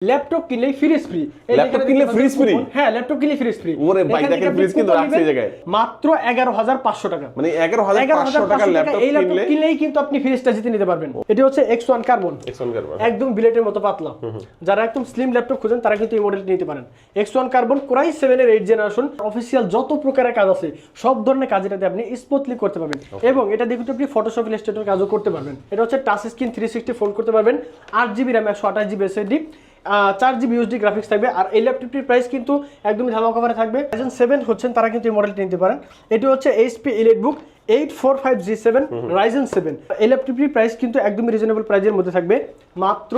Laptop কিনলেই fridge free. Laptop কিনলে fridge free? হ্যাঁ, ল্যাপটপ কিনলে ফ্রিজ ফ্রি। ওরে ভাই, দেখেন ফ্রিজ কিন্তু রাখছে এই জায়গায় মাত্র 11500 টাকা। মানে 11500 টাকা ল্যাপটপ এই ল্যাপটপ কিনলেই কিন্তু আপনি ফ্রিজটা জিতে নিতে পারবেন। এটা হচ্ছে X1 কার্বন, একদম বিলেটের মতো পাতলা। যারা একদম স্লিম ল্যাপটপ খুঁজেন তারা কিন্তু এই মডেলটি নিতে পারেন। X1 কার্বন কোরাই 7 এর 8 জেনারেশন, অফিসিয়াল যত প্রকারের কাজ আছে সব ধরনের কাজ এটাতে আপনি স্মুথলি করতে পারবেন। এবং এটা দিয়ে কিন্তু আপনি ফটোশপ ইলাস্ট্রেটর কাজও করতে পারবেন। এটা হচ্ছে টাচ স্ক্রিন 360 ফোল্ড করতে পারবেন, 8GB RAM 128GB SSD, 4GB USD graphics থাকবে। আর এই ল্যাপটপটির প্রাইস কিন্তু একদমই ধামাকা অফারে থাকবে। Ryzen 7 হচ্ছেন তারা কিন্তু এই মডেলটি নিতে পারেন। এটি হচ্ছে HP EliteBook 845G7 Ryzen 7। এই ল্যাপটপটির প্রাইস কিন্তু একদমই রিজনেবল প্রাইসের মধ্যে থাকবে, মাত্র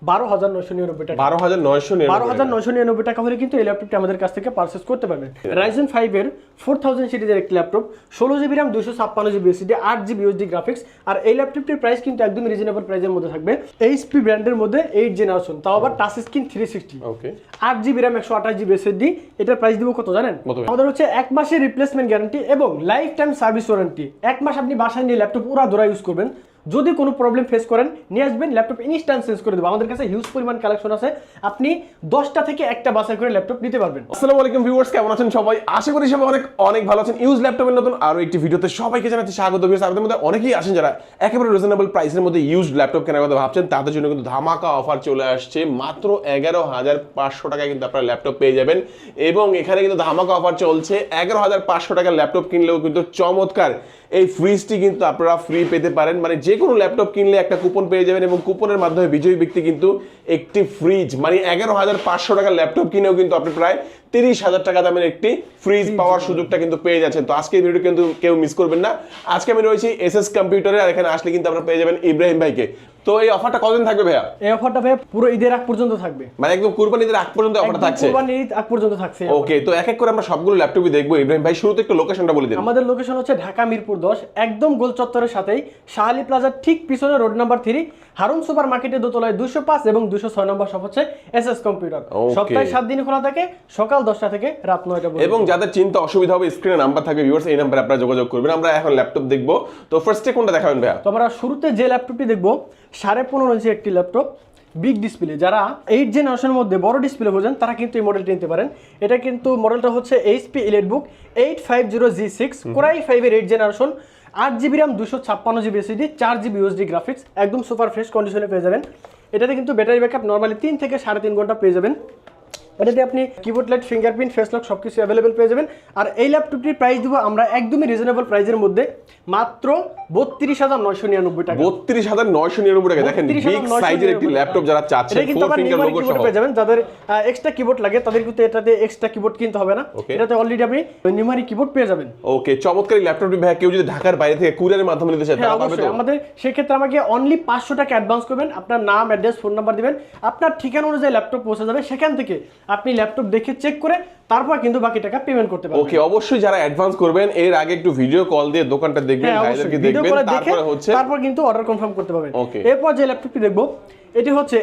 12999 টাকা। 12999 টাকা হলে কিন্তু এই ল্যাপটপটি আমাদের কাছ থেকে পারচেজ করতে পারবেন। Ryzen 5 এর 4000 সিরিজের একটি laptop, 16GB RAM 256GB SSD, 8GB USD graphics. আর এই ল্যাপটপটির প্রাইস কিন্তু একদমই রিজনেবল প্রাইসের মধ্যে থাকবে। HP ব্র্যান্ডের মধ্যে 8 জেনারেশন, তাও আবার touch screen 360, 8GB RAM 128GB SSD। এটার প্রাইস দিব কত জানেন? আমাদের হচ্ছে 1 মাসের রিপ্লেসমেন্ট গ্যারান্টি এবং লাইফ টাইম সার্ভিস ওয়ারেন্টি। 1 মাস আপনি বাসায় নিয়ে ল্যাপটপ উড়াধুরা ইউজ করবেন, যদি কোনো প্রবলেম ফেস করেন নিয়ে আসবেন, ল্যাপটপ ইনস্ট্যান্ট চেঞ্জ করে দেবো। আমাদের কাছে হিউজ পরিমাণ কালেকশন আছে, আপনি 10টা থেকে একটা বাছাই করে ল্যাপটপ নিতে পারবেন। আসসালামু আলাইকুম ভিউয়ার্স, কেমন আছেন সবাই? আশা করি সবাই অনেক অনেক ভালো আছেন। ইউজ ল্যাপটপের নতুন আরো একটি ভিডিওতে সবাইকে জানাচ্ছি স্বাগত। ভিউয়ার্স, আপনাদের মধ্যে অনেকেই আছেন যারা একেবারে রিজনেবল প্রাইসের মধ্যে ইউজ ল্যাপটপ কেনার কথা ভাবছেন, তাদের জন্য কিন্তু ধামাকা অফার চলে আসছে। মাত্র 11500 টাকায় কিন্তু আপনারা ল্যাপটপ পেয়ে যাবেন। এবং এখানে কিন্তু ধামাকা অফার চলছে। 11500 টাকার ল্যাপটপ কিনলেও কিন্তু চমৎকার এই ফ্রিজটি কিন্তু আপনারা ফ্রি পেতে পারেন। মানে যে কোনো ল্যাপটপ কিনলে একটা কুপন পেয়ে যাবেন এবং কুপনের মাধ্যমে বিজয়ী ব্যক্তি কিন্তু একটি ফ্রিজ, মানে 11500 টাকার ল্যাপটপ কিনেও কিন্তু আপনি প্রায় 30,000 টাকা দামের একটি ফ্রিজ পাওয়ার সুযোগটা কিন্তু পেয়ে যাচ্ছেন। তো আজকে এই ভিডিও কিন্তু কেউ মিস করবেন না। আজকে আমি রয়েছি এসএস কম্পিউটারে, আর এখানে আসলে কিন্তু আপনারা পেয়ে যাবেন ইব্রাহিম ভাইকে। তো এই অফারটা কতদিন থাকবে ভাইয়া? এই অফারটা ভাইয়া পুরো ঈদের আগ পর্যন্ত থাকবে, মানে একদম কুরবানির ঈদের আগ পর্যন্ত অফারটা থাকছে। কুরবানির ঈদ আগ পর্যন্ত থাকছে। ওকে, তো এক এক করে আমরা সবগুলো ল্যাপটপই দেখবো। ইব্রাহিম ভাই শুরুতে একটু লোকেশনটা বলে দিন। আমাদের লোকেশন হচ্ছে ঢাকা মিরপুর 10, একদম গোল চত্বরের সাথেই শাহালি প্লাজার ঠিক পিছনে রোড নাম্বার 3, হারুন সুপার মার্কেটের দোতলায় 205 এবং 206 নম্বর শপ হচ্ছে এসএস কম্পিউটার। সপ্তাহে 7 দিন খোলা থাকে, সকাল 10টা থেকে রাত 9টা পর্যন্ত। এবং যাদের চিন্তা অসুবিধা হবে স্ক্রিনে নাম্বার থাকবে ভিউয়ার্স, এই নাম্বারে আপনারা যোগাযোগ করবেন। আমরা এখন ল্যাপটপ দেখবো। তো ফার্স্টে কোনটা দেখাবেন ভাইয়া? তো আমরা শুরুতে যে ল্যাপটপটি দেখবো 15.5 ইঞ্চি একটি ল্যাপটপ, বিগ ডিসপ্লে। যারা 8 জেনারেশনের মধ্যে বড় ডিসপ্লে খোঁজেন তারা কিন্তু এই মডেলটি নিতে পারেন। এটা কিন্তু মডেলটা হচ্ছে HP EliteBook 850G6 কোরাই 5 এর 8 generation, 8GB RAM 256GB SSD, 4GB USD graphics, একদম সুপার ফ্রেশ কন্ডিশনে পেয়ে যাবেন। এটাতে কিন্তু ব্যাটারি ব্যাকআপ নরমালি 3 থেকে 3.5 ঘন্টা পেয়ে যাবেন। এটাতে আপনি keyboard light, fingerprint, face lock সবকিছু অ্যাভেলেবেল পেয়ে যাবেন। আর এই ল্যাপটপটির প্রাইস দিব আমরা একদমই রিজনেবল প্রাইসের মধ্যে, মাত্র 32999 টাকা। 32999 টাকা। দেখেন বিগ সাইজের একটি ল্যাপটপ যারা চাচ্ছেন, 4 ফিঙ্গার লোগো সহ পেয়ে যাবেন। যাদের এক্সট্রা কিবোর্ড লাগে তাদের কিন্তু এটাতে এক্সট্রা কিবোর্ড কিনতে হবে না, এটাতে অলরেডি আপনি নিউমারিক কিবোর্ড পেয়ে যাবেন। ওকে, চমৎকার এই ল্যাপটপটি ভাই কেউ যদি ঢাকার বাইরে থেকে কুরিয়ারের মাধ্যমে নিতে চায় তারা পাবে তো? আমাদের সেই ক্ষেত্রে আমাকে অনলি 500 টাকা অ্যাডভান্স করবেন, আপনার নাম, অ্যাড্রেস, ফোন নাম্বার দিবেন, আপনার ঠিকানা অনুযায়ী ল্যাপটপ পৌঁছে যাবে। সেখান থেকে আপনি ল্যাপটপ দেখে চেক করে তারপর কিন্তু বাকি টাকা পেমেন্ট করতে পারবেন। ওকে, অবশ্যই যারা অ্যাডভান্স করবেন এর আগে একটু ভিডিও কল দিয়ে দোকানটা দেখবেন, ভাইদেরকে দেখবেন, তারপর কিন্তু অর্ডার কনফার্ম করতে পারবেন। এরপর যে ল্যাপটপটি দেখবো এটি হচ্ছে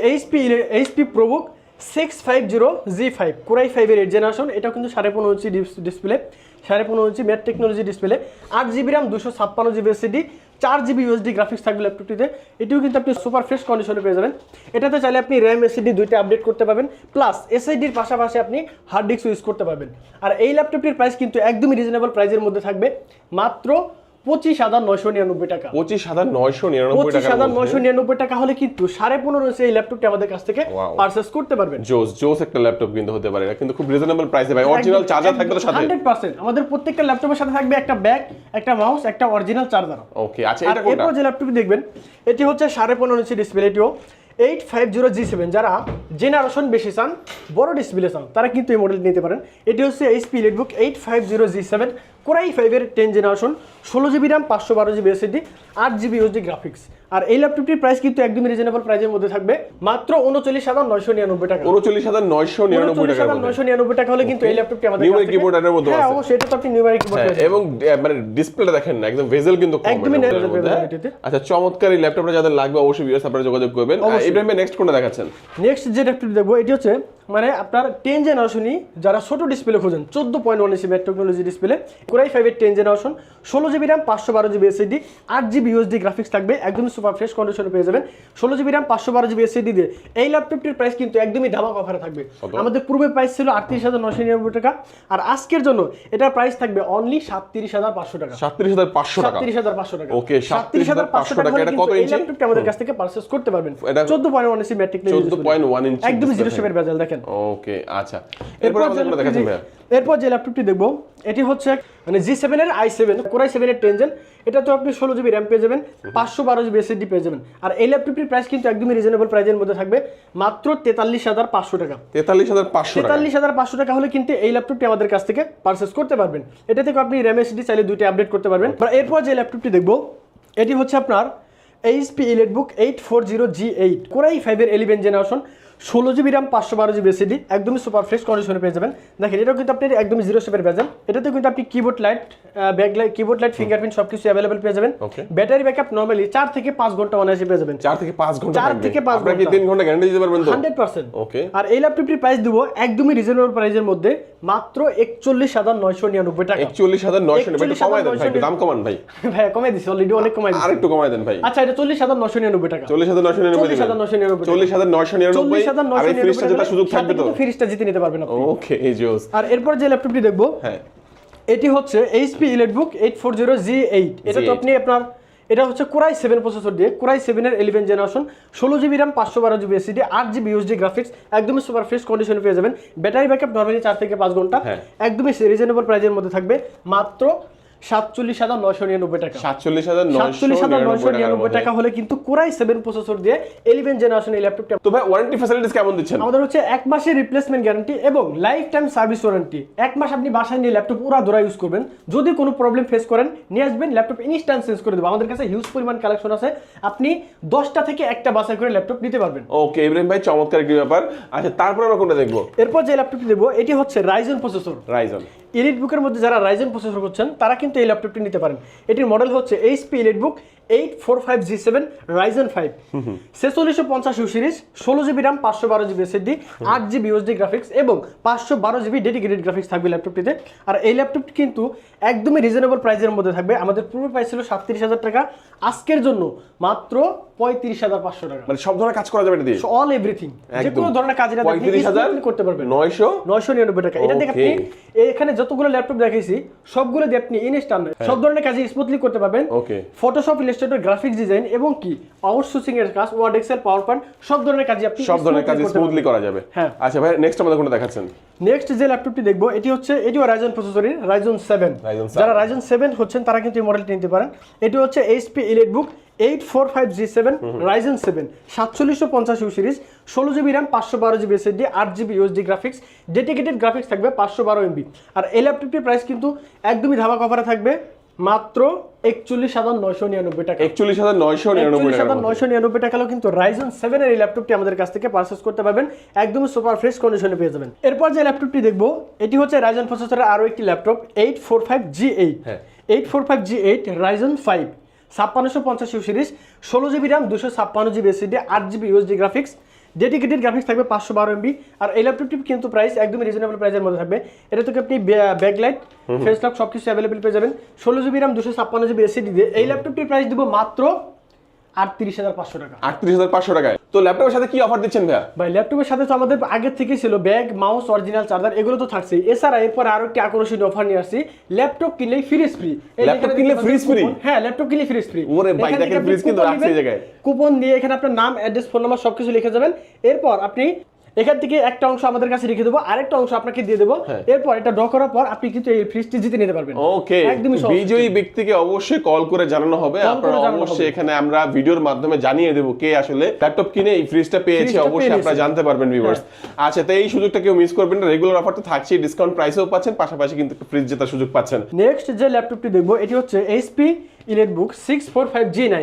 HP ProBook 650G5 কোরাই 5 এর 8 জেনারেশন। এটা কিন্তু 15.5 inch display, 15.5 inch matte technology display, 8GB RAM 256GB SSD, 4GB USD graphics থাকবে ল্যাপটপটিতে। এটিও কিন্তু আপনি সুপার ফ্রেশ কন্ডিশনে পেয়ে যাবেন। এটাতে চাইলে আপনি RAM SSD দুইটা আপডেট করতে পারবেন, প্লাস SSDর পাশাপাশি আপনি হার্ড ডিস্ক ইউজ করতে পারবেন। আর এই ল্যাপটপটির প্রাইস কিন্তু একদমই রিজনেবল প্রাইসের মধ্যে থাকবে, মাত্র 25,999 টাকা। 25,999 টাকা হলে কিন্তু 15.5 ইঞ্চি এই ল্যাপটপটি আমাদের কাছ থেকে পারচেজ করতে পারবেন। জোস একটা ল্যাপটপ কিন্তু হতে পারে, কিন্তু খুব রিজনেবল প্রাইসে ভাই। অরিজিনাল চার্জার থাকবে তো সাথে? 100%। আমাদের প্রত্যেকটা ল্যাপটপের সাথে থাকবে একটা ব্যাগ, একটা মাউস, একটা অরিজিনাল চার্জার। ওকে, আচ্ছা এটা কোনটা? এরপর যে ল্যাপটপটি দেখবেন এটি হচ্ছে 15.5 ইঞ্চি ডিসপ্লে, এটিও 850G7। যারা জেনারেশন বেশি চান, বড় ডিসপ্লে চান, তারা কিন্তু এই মডেল নিতে পারেন। এটি হচ্ছে HP EliteBook 850G7 কোরাই 5 এর 10 generation, 16GB RAM 512GB SSD, 8GB USD graphics. আর এই ল্যাপটপটির প্রাইস কিন্তু একদমই রিজনেবল প্রাইসের মধ্যে থাকবে, মাত্র 39,999 টাকা। 39,999 টাকা হলে কিন্তু এই ল্যাপটপটি আমাদের কাছে নিউমারিক কিবোর্ড এর মধ্যে আছে। হ্যাঁ অবশ্যই, এটা তো আপনি নিউমারিক কিবোর্ড পেয়ে যাবেন। এবং মানে ডিসপ্লেটা দেখেন না, একদম ভেজেল কিন্তু কম একদমই এর মধ্যে। আচ্ছা, চমৎকার এই ল্যাপটপটা যাদের লাগবে অবশ্যই ভিউয়ার্স আপনারা যোগাযোগ করবেন। ইব্রাহিম ভাই নেক্সট কোনটা দেখাচ্ছেন? নেক্সট যে ল্যাপটপটি দেখবো এটি হচ্ছে মানে আপনার 10 জেনারেশনই যারা ছোট ডিসপ্লে খোঁজেন 14.1 ইঞ্চি ম্যাট টেকনোলজি ডিসপ্লে কোরাই 5 এর 10 generation 16 GB RAM 512 GB SSD 8 GB USD graphics থাকবে একদমই সুপার ফ্রেশ কন্ডিশনে পেয়ে যাবেন 16 জিবি র্যাম 512 জিবি এসএসডি দিয়ে এই ল্যাপটপটির প্রাইস কিন্তু একদমই ধামাকা অফারে থাকবে আমাদের পূর্বে প্রাইস ছিল 38999 টাকা আর আজকের জন্য এটার প্রাইস থাকবে অনলি 37500 টাকা 37500 টাকা 37500 টাকা ওকে 37500 টাকা এটা কত এই ইঞ্চি ল্যাপটপটা আমাদের কাছ থেকে পারচেজ করতে পারবেন 14.1 ইঞ্চি ম্যাট টেকনোলজি 14.1 ইঞ্চি একদমই জিরো শেপের বেজেল দেখেন ওকে আচ্ছা এরপর আমাদের কোনটা দেখাচ্ছেন ভাই এরপর যে ল্যাপটপটি দেখবো এটি হচ্ছে মানে G7 এর i7 কোরাই 7 এর 10 জেন এটা তো আপনি 16 জিবি র্যাম পেয়ে যাবেন 512 জিবি এসএসডি পেয়ে যাবেন আর এই ল্যাপটপটির প্রাইস কিন্তু একদমই রিজনেবল প্রাইসের মধ্যে থাকবে মাত্র 43500 টাকা 43500 টাকা 43500 টাকা হলে কিন্তু এই ল্যাপটপটি আমাদের কাছ থেকে পারচেজ করতে পারবেন এটা থেকে আপনি র্যাম এসএসডি চাইলে দুইটা আপডেট করতে পারবেন এরপর যে ল্যাপটপটি দেখবো এটি হচ্ছে আপনার HP EliteBook 840G8 কোরাই 5 এর 11 generation 16 GB RAM 512 GB SSD একদমই সুপার ফ্রেশ কন্ডিশনে পেয়ে যাবেন দেখেন এটাও কিন্তু আপনি একদমই জিরো শেপের বেজেল এটাতে কিন্তু আপনি keyboard light backlight keyboard light fingerprint সবকিছু अवेलेबल পেয়ে যাবেন ব্যাটারি ব্যাকআপ নরমালি 4 থেকে 5 ঘন্টা অনায়াসে পেয়ে যাবেন 4 থেকে 5 ঘন্টা 4 থেকে 5 আপনারা কি 3 ঘন্টা গ্যারান্টি দিতে পারবেন তো 100% ওকে আর এই ল্যাপটপটির প্রাইস দিব একদমই রিজনেবল প্রাইসের মধ্যে মাত্র 41999 টাকা 41999 কমাই দেন ভাই দাম কমান ভাই ভাই কমাই দিছি অলরেডি অনেক কমাই দিছি আরেকটু কমাই দেন ভাই আচ্ছা এটা 40999 টাকা 40999 40999 আর এই ফ্রিজটা যেটা সুযোগ থাকবে তো ফ্রিজটা জিতে নিতে পারবেন আপনি ওকে এই জোস আর এরপর যে ল্যাপটপটি দেখবো হ্যাঁ এটি হচ্ছে HP EliteBook 840G8 এটা তো আপনি আপনার এটা হচ্ছে কোরাই 7 প্রসেসর দিয়ে কোরাই 7 এর 11 generation 16 GB RAM 512 GB SSD 8 GB USD graphics একদমই সুপার ফ্রেশ কন্ডিশনে পেয়ে যাবেন ব্যাটারি ব্যাকআপ নরমালি 4 থেকে 5 ঘন্টা একদমই রিজনেবল প্রাইসের মধ্যে থাকবে মাত্র 47999 টাকা 47999 টাকা হলে কিন্তু কোরাই 7 প্রসেসর দিয়ে 11 জেনারেশন এই ল্যাপটপটা তো ভাই ওয়ারেন্টি ফ্যাসিলিটিস কেমন দিচ্ছেন আমাদের হচ্ছে 1 মাসের রিপ্লেসমেন্ট গ্যারান্টি এবং লাইফ টাইম সার্ভিস ওয়ারেন্টি 1 মাস আপনি বাসায় নিয়ে ল্যাপটপ পুরো ধরে ইউজ করবেন যদি কোনো প্রবলেম ফেস করেন নিয়ে আসবেন ল্যাপটপ ইনস্ট্যান্ট চেঞ্জ করে দেব আমাদের কাছে হিউজ পরিমাণ কালেকশন আছে আপনি 10টা থেকে একটা বাছাই করে ল্যাপটপ নিতে পারবেন ওকে ইব্রাহিম ভাই চমৎকার একটি ব্যাপার আচ্ছা তারপর আমরা কোনটা দেখব এরপর যে ল্যাপটপটি দেব এটি হচ্ছে রাইজেন প্রসেসর রাইজেন EliteBook এর মধ্যে যারা রাইজেন প্রসেসর করছেন তারা কিন্তু এই ল্যাপটপটি নিতে পারেন এটির মডেল হচ্ছে HP EliteBook 845G7 Ryzen 5 4650 series 16 GB RAM 512 GB SSD 8 GB USD graphics এবং 512 জিবি ডেডিকেটেড গ্রাফিক্স থাকবে ল্যাপটপটিতে আর এই ল্যাপটপটি কিন্তু একদমই রিজনেবল প্রাইসের মধ্যে থাকবে আমাদের পূর্ব প্রাইস ছিল 37000 টাকা আজকের জন্য মাত্র 35500 টাকা মানে সব ধরনের কাজ করা যাবে এটা দিয়ে অল এভরিথিং যে কোনো ধরনের কাজ এটা আপনি 35000 করতে পারবেন 999 টাকা এটা দেখে আপনি এখানে যতগুলো ল্যাপটপ দেখাইছি সবগুলো দিয়ে আপনি ইনস্ট্যান্ট সব ধরনের কাজ স্মুথলি করতে পারবেন ওকে ফটোশপ ইলাস্ট্রেটর গ্রাফিক্স ডিজাইন এবং কি আউটসোর্সিং এর কাজ ওয়ার্ড এক্সেল পাওয়ার পয়েন্ট সব ধরনের কাজ আপনি সব ধরনের কাজ স্মুথলি করা যাবে হ্যাঁ আচ্ছা ভাই নেক্সট আমাদের কোনটা দেখাচ্ছেন নেক্সট যে ল্যাপটপটি দেখবো এটিও রাইজেন প্রসেসরের Ryzen 7 যারা Ryzen 7 হচ্ছেন তারা কিন্তু এই মডেলটি নিতে পারেন এটি হচ্ছে HP EliteBook 845G7 Ryzen 7 4750 series 16 GB RAM 512 GB SSD 8 GB USD graphics dedicated graphics থাকবে 512 MB আর এই ল্যাপটপটির প্রাইস কিন্তু একদমই ধামাকা অফারে থাকবে মাত্র 41999 টাকা 41999 টাকা হলেও কিন্তু Ryzen 7 এর এই ল্যাপটপটি আমাদের কাছ থেকে পারচেজ করতে পারবেন একদমই সুপার ফ্রেশ কন্ডিশনে পেয়ে যাবেন এরপর যে ল্যাপটপটি দেখবো এটি হচ্ছে Ryzen প্রসেসরের আরো একটি laptop 845G8 845G8 Ryzen 5 5650 series 16 GB RAM 256 GB SSD 8 GB USD graphics dedicated graphics থাকবে 512 MB আর এই ল্যাপটপটি কিন্তু প্রাইস একদমই রিজনেবল প্রাইসের মধ্যে থাকবে এটা থেকে আপনি ব্যাকলাইট ফেস লক সবকিছু अवेलेबल পেয়ে যাবেন 16 জিবি র্যাম 256 জিবি এসএসডি দিয়ে এই ল্যাপটপটির প্রাইস দিব মাত্র 38500 টাকা 38500 টাকায় তো ল্যাপটপের সাথে কি অফার দিচ্ছেন ভাই ল্যাপটপের সাথে তো আমাদের আগে থেকে ছিল ব্যাগ মাউস অরিজিনাল চার্জার এগুলো তো থাকছেই এছাড়া এরপর আরো একটি আকর্ষণীয় অফার নিয়ে আসছি ল্যাপটপ কিনলেই ফ্রিজ ফ্রি ল্যাপটপ কিনলে ফ্রিজ ফ্রি হ্যাঁ ল্যাপটপ কিনলে ফ্রিজ ফ্রি ওরে ভাই দেখেন ফ্রিজ কিন্তু রাখছে এই জায়গায় কুপন দিয়ে এখানে আপনার নাম অ্যাড্রেস ফোন নাম্বার সবকিছু লিখে যাবেন এরপর আপনি এখান থেকে একটা অংশ আমাদের কাছে রেখে দেবো আরেকটা অংশ আপনাকে দিয়ে দেবো এরপর এটা ড্র করার পর আপনি কিন্তু এই ফ্রিজটি জিতে নিতে পারবেন ওকে একদমই বিজয়ী ব্যক্তিকে অবশ্যই কল করে জানানো হবে আপনারা অবশ্যই এখানে আমরা ভিডিওর মাধ্যমে জানিয়ে দেব কে আসলে ল্যাপটপ কিনে এই ফ্রিজটা পেয়েছে অবশ্যই আপনারা জানতে পারবেন ভিউয়ার্স আচ্ছা তো এই সুযোগটা কেউ মিস করবেন না রেগুলার অফার তো থাকছেই ডিসকাউন্ট প্রাইসেও পাচ্ছেন পাশাপাশি কিন্তু ফ্রিজ জেতার সুযোগ পাচ্ছেন নেক্সট যে ল্যাপটপটি দেখবো এটি হচ্ছে HP EliteBook 645G9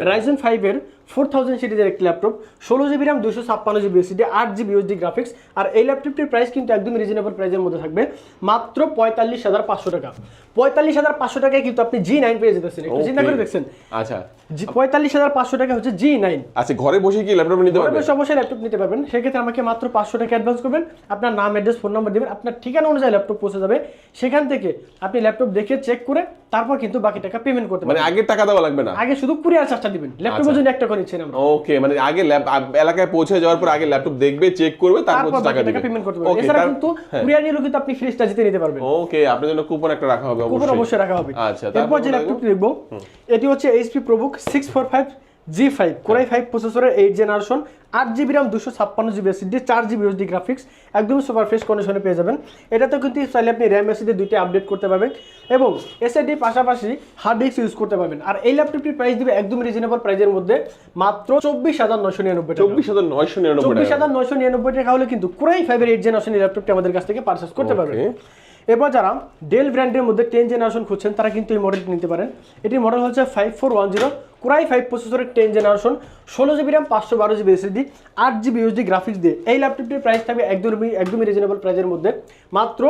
Ryzen 5 এর 4000 সিরিজের একটি laptop 16 GB RAM 256 GB SSD 8 GB USD graphics আর এই ল্যাপটপটির প্রাইস কিন্তু একদম রিজনেবল প্রাইসের মধ্যে থাকবে মাত্র 45500 টাকা 45,500 টাকায় কিন্তু আপনি G9 পেয়ে যেতেছেন। একটু চিন্তা করে দেখছেন। আচ্ছা 45,500 টাকা হচ্ছে G9। আচ্ছা ঘরে বসে কি ল্যাপটপ নিতে পারবেন? ঘরে বসে অবশ্যই ল্যাপটপ নিতে পারবেন। সেক্ষেত্রে আমাকে মাত্র 500 টাকা অ্যাডভান্স করবেন, আপনার নাম, অ্যাড্রেস, ফোন নাম্বার দিবেন, আপনার ঠিকানা অনুযায়ী ল্যাপটপ পৌঁছে যাবে। সেখান থেকে আপনি ল্যাপটপ দেখে চেক করে তারপর কিন্তু বাকি টাকা পেমেন্ট করতে পারবেন। মানে আগে টাকা দেওয়া লাগবে না? আগে শুধু কুরিয়ার চার্জটা দিবেন। ল্যাপটপের জন্য একটা করে নিচ্ছেন আমরা। ওকে, মানে আগে এলাকায় পৌঁছে যাওয়ার পর আগে ল্যাপটপ দেখবে, চেক করবে, তারপর টাকা দিবে, পেমেন্ট করতে পারবেন। এছাড়া কিন্তু কুরিয়ার নিলেও কিন্তু আপনি ফ্রিজটা জিতে নিতে পারবেন। ওকে, আপনার জন্য কুপন একটা রাখা হবে অবশ্যই। কুপন অবশ্যই রাখা হবে। আচ্ছা, এরপর যে ল্যাপটপটি দেখব এটি হচ্ছে HP ProBook 645 G5 Core i5 প্রসেসরের 8 generation, 8GB RAM 256GB SSD, 4GB USD graphics, একদম সুপার ফ্রেশ কন্ডিশনে পেয়ে যাবেন। এটাতে কিন্তু চাইলে আপনি RAM SSD দুইটা আপডেট করতে পারবেন এবং SSD পাশাপাশি হার্ড ডিস্ক ইউজ করতে পারবেন। আর এই ল্যাপটপটির প্রাইস দিবে একদম রিজনেবল প্রাইসের মধ্যে মাত্র 24,999 টাকা। 24,999 টাকা হলে কিন্তু Core i5 এর 8 জেনারেশন এই ল্যাপটপটি আমাদের কাছ থেকে পারচেজ করতে পারবেন। এরপর যারা ডেল ব্র্যান্ডের মধ্যে 10 জেনারেশন খুঁজছেন তারা কিন্তু এই মডেলটি নিতে পারেন। এটির মডেল হচ্ছে 5410 Core i5 প্রসেসরের 10 generation, 16GB RAM 512GB SSD, 8GB USD graphics দিয়ে এই ল্যাপটপটির প্রাইস থাকবে একদমই রিজনেবল প্রাইসের মধ্যে মাত্র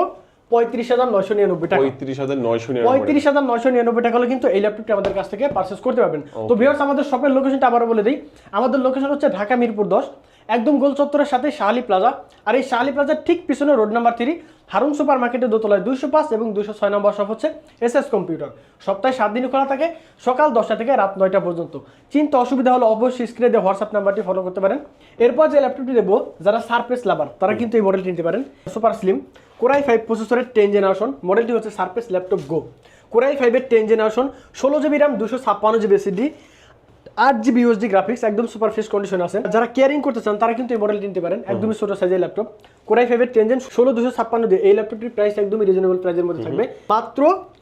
35,999 টাকা। 35,999 টাকা হলে কিন্তু এই ল্যাপটপটি আমাদের কাছ থেকে পারচেজ করতে পারবেন। তো ভিউয়ার্স, আমাদের শপের লোকেশনটা আবারও বলে দিই। আমাদের লোকেশন হচ্ছে ঢাকা মিরপুর 10, একদম গোল চত্বরের সাথে শাহালি প্লাজা। আর এই শাহালি প্লাজার ঠিক পিছনে রোড নাম্বার 3 হারুন সুপার মার্কেটের দোতলায় 205 এবং 206 নম্বর শপ হচ্ছে SS কম্পিউটার। সপ্তাহে 7 দিন খোলা থাকে, সকাল 10টা থেকে রাত 9টা পর্যন্ত। চিন্তা অসুবিধা হলে অবশ্যই স্ক্রিনে দিয়ে হোয়াটসঅ্যাপ নাম্বারটি ফলো করতে পারেন। এরপর যে ল্যাপটপটি দেবো, যারা সারফেস লাভার তারা কিন্তু এই মডেলটি নিতে পারেন। সুপার স্লিম Core i5 প্রসেসরের 10 জেনারেশন, মডেলটি হচ্ছে সারফেস ল্যাপটপ গো। Core i5 এর 10 generation, 16GB RAM 256GB SSD, 8GB USD graphics, একদম সুপার ফ্রেশ কন্ডিশন আছে। যারা কেয়ারিং করতে চান তারা কিন্তু এই মডেলটি নিতে পারেন। একদমই ছোট সাইজের ল্যাপটপ Core i5 এর 10 জেন 16256 দিয়ে এই ল্যাপটপটির প্রাইস একদমই রিজনেবল প্রাইসের মধ্যে থাকবে মাত্র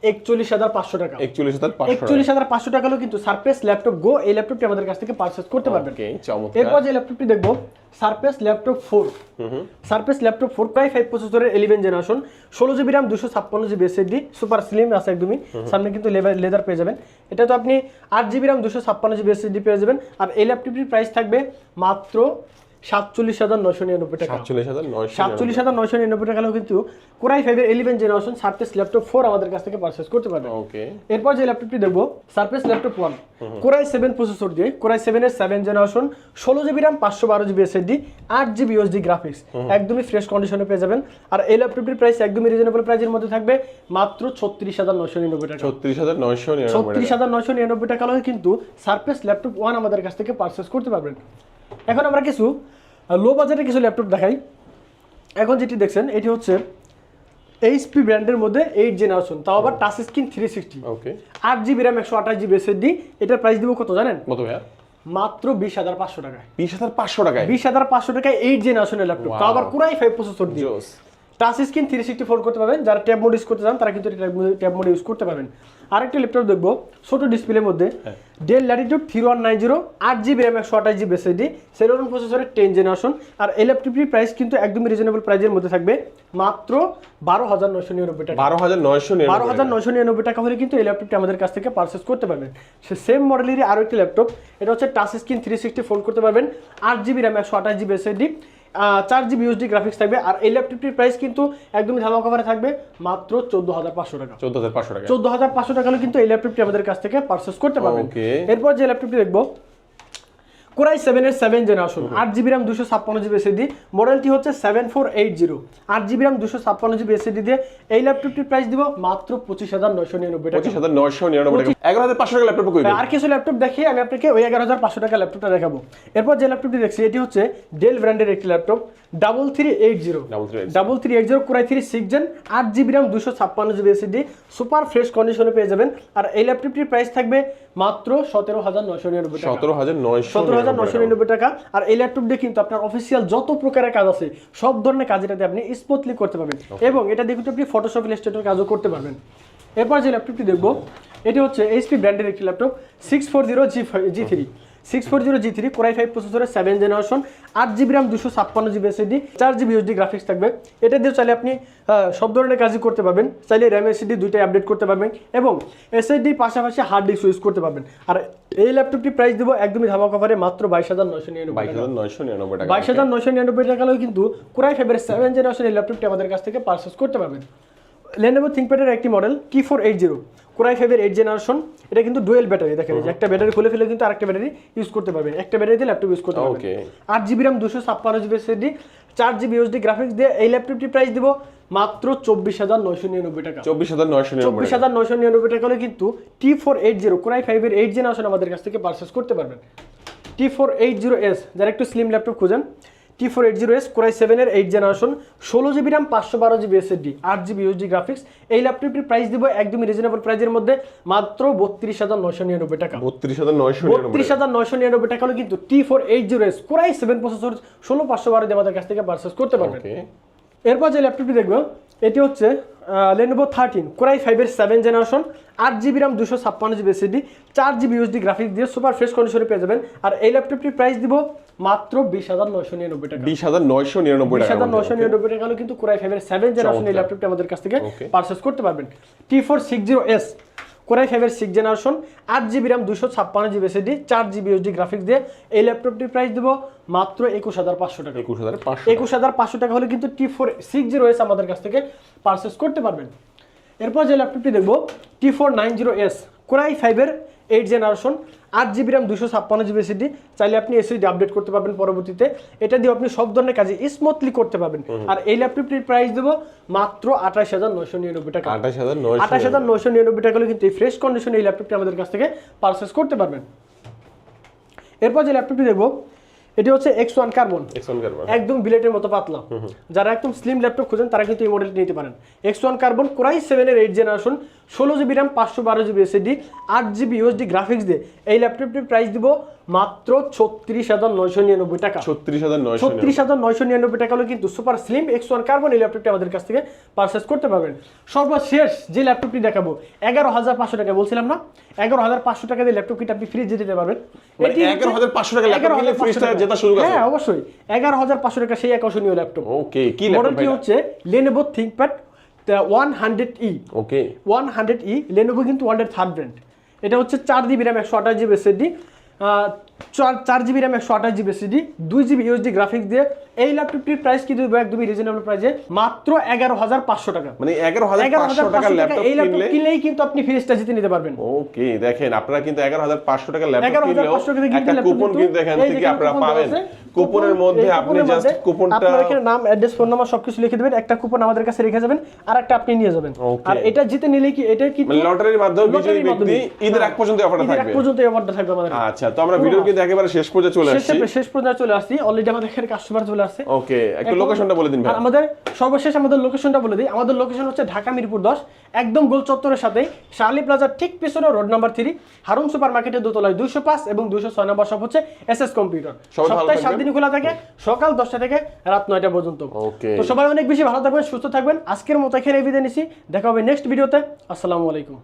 41,500 টাকা। 41,500 টাকা হলেও কিন্তু সারফেস ল্যাপটপ গো এই ল্যাপটপটি আমাদের কাছ থেকে পারচেজ করতে পারবেন। এরপর যে ল্যাপটপটি দেখবো surface laptop 4। Surface laptop 4 Core i5 প্রসেসরের 11 generation, 16GB RAM 256GB SSD, super slim আছে একদমই। সামনে কিন্তু লেদার পেয়ে যাবেন। এটা তো আপনি 8GB RAM 256GB SSD পেয়ে যাবেন। আর এই ল্যাপটপটির প্রাইস থাকবে মাত্র 47,999 টাকা। 47,999 টাকা হলেও কিন্তু Core i5 এর 11 জেনারেশন সারফেস ল্যাপটপ 4 আমাদের কাছ থেকে পারচেজ করতে পারবেন। এরপর যে ল্যাপটপটি দেখবো surface laptop 1 Core i7 processor দিয়ে Core i7 এর 7 generation, 16GB RAM 512GB SSD, 8GB USD graphics, একদমই ফ্রেশ কন্ডিশনে পেয়ে যাবেন। আর এই ল্যাপটপটির প্রাইস একদমই রিজনেবল প্রাইসের মধ্যে থাকবে মাত্র 36,999 টাকা। 36,999 টাকা হলে কিন্তু সারফেস ল্যাপটপ 1 আমাদের কাছ থেকে পারচেজ করতে পারবেন। এখন আমরা কিছু লো বাজেটের কিছু ল্যাপটপ দেখাই। এখন যেটি দেখছেন এটি হচ্ছে HP ব্র্যান্ডের মধ্যে 8 জেনারেশন, তাও আবার touch screen 360, 8GB RAM 128GB SSD। এটার প্রাইস দিব কত জানেন? কত ভাইয়া? মাত্র 20,500 টাকায়। 20,500 টাকায়? 20,500 টাকায় 8 জেনারেশনের ল্যাপটপ, তাও আবার Core i5 প্রসেসর দিয়ে টাচ স্ক্রিন 360 ফোল্ড করতে পারবেন। যারা ট্যাব মোড ইউজ করতে চান তারা কিন্তু ট্যাব মোড ইউজ করতে পারবেন। আরেকটা ল্যাপটপ দেখবো ছোট ডিসপ্লের মধ্যে del Latitude 3190, 8GB RAM 128GB SSD, Celeron প্রসেসরের 10 জেনারেশন। আর এই ল্যাপটপটির প্রাইস কিন্তু একদমই রিজনেবল প্রাইসের মধ্যে থাকবে মাত্র 12,999 টাকা। 12,999 টাকা হলে কিন্তু এই ল্যাপটপটি আমাদের কাছ থেকে পারচেজ করতে পারবেন। সে সেম মডেলেরই আরও একটি ল্যাপটপ, এটা হচ্ছে টাচ স্ক্রিন 360 ফোল্ড করতে পারবেন, 8GB RAM 128GB SSD, 4GB USD graphics থাকবে। আর এই ল্যাপটপটির প্রাইস কিন্তু একদমই ধামাকা অফারে থাকবে মাত্র 14,500 টাকা। 14,500 টাকা হলে কিন্তু এই ল্যাপটপটি আমাদের কাছ থেকে পারচেজ করতে পারবেন। এরপর যে ল্যাপটপটি দেখবো Core i7 এর 7 generation, 8GB RAM 256GB SSD, মডেলটি হচ্ছে 7480, 8GB RAM 256GB SSD দিয়ে এই ল্যাপটপটির প্রাইস দিব মাত্র 25,999 টাকা। 25,999 টাকা। 11,500 টাকা ল্যাপটপ কই? আর কিছু ল্যাপটপ দেখিয়ে আমি আপনাকে ওই 11,500 টাকা ল্যাপটপটা দেখাবো। এরপর যে ল্যাপটপটি দেখছি এটি হচ্ছে ডেল ব্র্যান্ডের একটি laptop 3380 Core i3 6 gen, 8GB RAM 256GB SSD, super fresh কন্ডিশনে পেয়ে যাবেন। আর এই ল্যাপটপটির প্রাইস থাকবে মাত্র 17,999 টাকা। 17,999 টাকা। আর এই ল্যাপটপ দিয়ে কিন্তু আপনার অফিসিয়াল যত প্রকারের কাজ আছে সব ধরনের কাজ এটাতে আপনি স্মুথলি করতে পারবেন এবং এটা দিয়ে কিন্তু আপনি ফটোশপ ইলাস্ট্রেটর কাজও করতে পারবেন। এরপর যে ল্যাপটপটি দেখবো এটি হচ্ছে HP ব্র্যান্ডের একটি ল্যাপটপ 640G3 Core i5 প্রসেসরের 7 generation, 8GB RAM 256GB SSD, 4GB USD graphics থাকবে। এটা দিয়ে চাইলে আপনি সব ধরনের কাজই করতে পারবেন। চাইলে RAM SSD দুইটাই আপডেট করতে পারবেন এবং SSD পাশাপাশি হার্ড ডিস্ক ইউজ করতে পারবেন। আর এই ল্যাপটপটি প্রাইস দেবো একদমই ধামাকা অফারে মাত্র 22,999 টাকা। 22,999 টাকা হলেও কিন্তু Core i5 এর 7 জেনারেশন এই ল্যাপটপটি আমাদের কাছ থেকে পারচেজ করতে পারবেন। Lenovo ThinkPad এর একটি মডেল T480 Core i5 এর 8 জেনারেশন। এটা কিন্তু ডুয়েল ব্যাটারি, দেখেন এই যে একটা ব্যাটারি খুলে ফেলে কিন্তু আরেকটা ব্যাটারি ইউজ করতে পারবেন, একটা ব্যাটারি দিয়ে ল্যাপটপ ইউজ করতে পারবেন। 8GB RAM 256GB SSD 4GB USD graphics দিয়ে এই ল্যাপটপটি প্রাইস দিব মাত্র 24,999 টাকা। 24,999 টাকা হলে কিন্তু T480 Core i5 এর 8 জেনারেশন আমাদের কাছ থেকে পারচেজ করতে পারবেন। T480S যারা একটু স্লিম ল্যাপটপ খুঁজেন, T480S Core i7 এর 8 generation 16GB RAM 512GB SSD 8GB USD graphics. এই ল্যাপটপটির প্রাইস দিব একদমই রিজনেবল প্রাইসের মধ্যে মাত্র 32,999 টাকা। 32,999 টাকা হলে কিন্তু T480S Core i7 প্রসেসর 16512 দিয়ে আমাদের কাছ থেকে পারচেজ করতে পারবেন। এরপর যে ল্যাপটপটি দেখব এটি হচ্ছে Lenovo 13 Core i5 এর 7 generation 8GB RAM 256GB SSD 4GB USD graphics দিয়ে সুপার ফ্রেশ কন্ডিশনে পেয়ে যাবেন। আর এই ল্যাপটপটির প্রাইস দিব মাত্র 20,999 টাকা। 20,999 টাকা হলে কিন্তু Core i5 এর 7 জেনারেশন এই ল্যাপটপটি আমাদের কাছ থেকে পারচেজ করতে পারবেন। T460S Core i5 এর 6 generation 8GB RAM 256GB SSD 4GB USD graphics দিয়ে এই ল্যাপটপটির প্রাইস দিব মাত্র 21,500 টাকা। 21,500 টাকা হলে কিন্তু T460S আমাদের কাছ থেকে পারচেজ করতে পারবেন। এরপর যে ল্যাপটপটি দেখব T490S Core i5 এর 8 generation 8GB RAM 256GB SSD চাইলে আপনি SSD আপডেট করতে পারবেন পরবর্তীতে। এটা দিয়ে আপনি সব ধরনের কাজে স্মুথলি করতে পারবেন। আর এই ল্যাপটপটির প্রাইস দেব মাত্র 28,999 টাকা। 28,999 টাকা হলে কিন্তু এই ফ্রেশ কন্ডিশনে এই ল্যাপটপটি আমাদের কাছ থেকে পারচেজ করতে পারবেন। এরপর যে ল্যাপটপটি দেখব এটি হচ্ছে X1 কার্বন, একদম বিলেটের মতো পাতলা। যারা একদম স্লিম ল্যাপটপ খুঁজেন তারা কিন্তু এই মডেলটি নিতে পারেন। X1 কার্বন Core i7 এর 8 generation 16GB RAM 512GB SSD 8GB USD graphics দিয়ে এই ল্যাপটপটির প্রাইস দিব মাত্র 36,999 টাকা। 36,999 টাকা হলে কিন্তু সুপার স্লিম X1 কার্বন এই ল্যাপটপটি আমাদের কাছ থেকে পারচেজ করতে পারবেন। সর্বশেষ যে ল্যাপটপটি দেখাবো 11,500 টাকা বলছিলাম না, 11,500 টাকা দিয়ে ল্যাপটপ কিনে আপনি ফ্রিজ দিতে পারবেন। এটি 11,500 টাকা ল্যাপটপ কিনলে ফ্রিজটা জেতা শুরু করে। হ্যাঁ অবশ্যই 11,500 টাকা সেই আকর্ষণীয় ল্যাপটপ। ওকে, কি ল্যাপটপ? মডেলটি হচ্ছে Lenovo ThinkPad 100E। ওকে, 100E Lenovo কিন্তু ওয়ার্ল্ডের থার্ড ব্র্যান্ড। এটা হচ্ছে 4GB RAM 128GB SSD 4GB RAM 128GB SSD 2GB USD graphics দিয়ে এই ল্যাপটপটির প্রাইস কিন্তু একদমই রিজনেবল প্রাইসে মাত্র 11,500 টাকা। মানে 11,500 টাকা ল্যাপটপ এই ল্যাপটপ কিনলেই কিন্তু আপনি ফ্রিজটা জিতে নিতে পারবেন। ওকে, দেখেন আপনারা কিন্তু 11,500 টাকা ল্যাপটপ কিনলেও একটা কুপন কিন্তু এখান থেকে আপনারা পাবেন। কুপনের মধ্যে আপনি জাস্ট কুপনটা আপনার এখানে নাম, অ্যাড্রেস, ফোন নাম্বার সবকিছু লিখে দিবেন, একটা কুপন আমাদের কাছে রেখে যাবেন আর একটা আপনি নিয়ে যাবেন। আর এটা জিতে নিলে কি এটা কি মানে লটারির মাধ্যমে বিজয়ী ব্যক্তি ঈদের আগ পর্যন্ত অফারটা থাকবে। ঈদের আগ পর্যন্ত অফারটা থাকবে আমাদের। আচ্ছা, তো আমরা ভিডিও কিন্তু একেবারে শেষ পর্যন্ত চলে আসছি। শেষ পর্যন্ত চলে আসছি, অলরেডি আমাদের এখানে কাস্টমার চলে আসছে। ওকে, একটু লোকেশনটা বলে দিন ভাই। আমাদের সর্বশেষ আমাদের লোকেশনটা বলে দিই। আমাদের লোকেশন হচ্ছে ঢাকা মিরপুর 10, একদম গোল চত্বরের সাথে শার্লি প্লাজার ঠিক পিছনে রোড নাম্বার 3 হারুন সুপার মার্কেটের দোতলায় 205 এবং 206 নম্বর শপ হচ্ছে SS কম্পিউটার। সপ্তাহে 7 দিন খোলা থাকে, সকাল 10টা থেকে রাত 9টা পর্যন্ত। তো সবাই অনেক বেশি ভালো থাকবেন, সুস্থ থাকবেন। আজকের মতো এখানে বিদায় নিচ্ছি, দেখা হবে নেক্সট ভিডিওতে। আসসালামু আলাইকুম।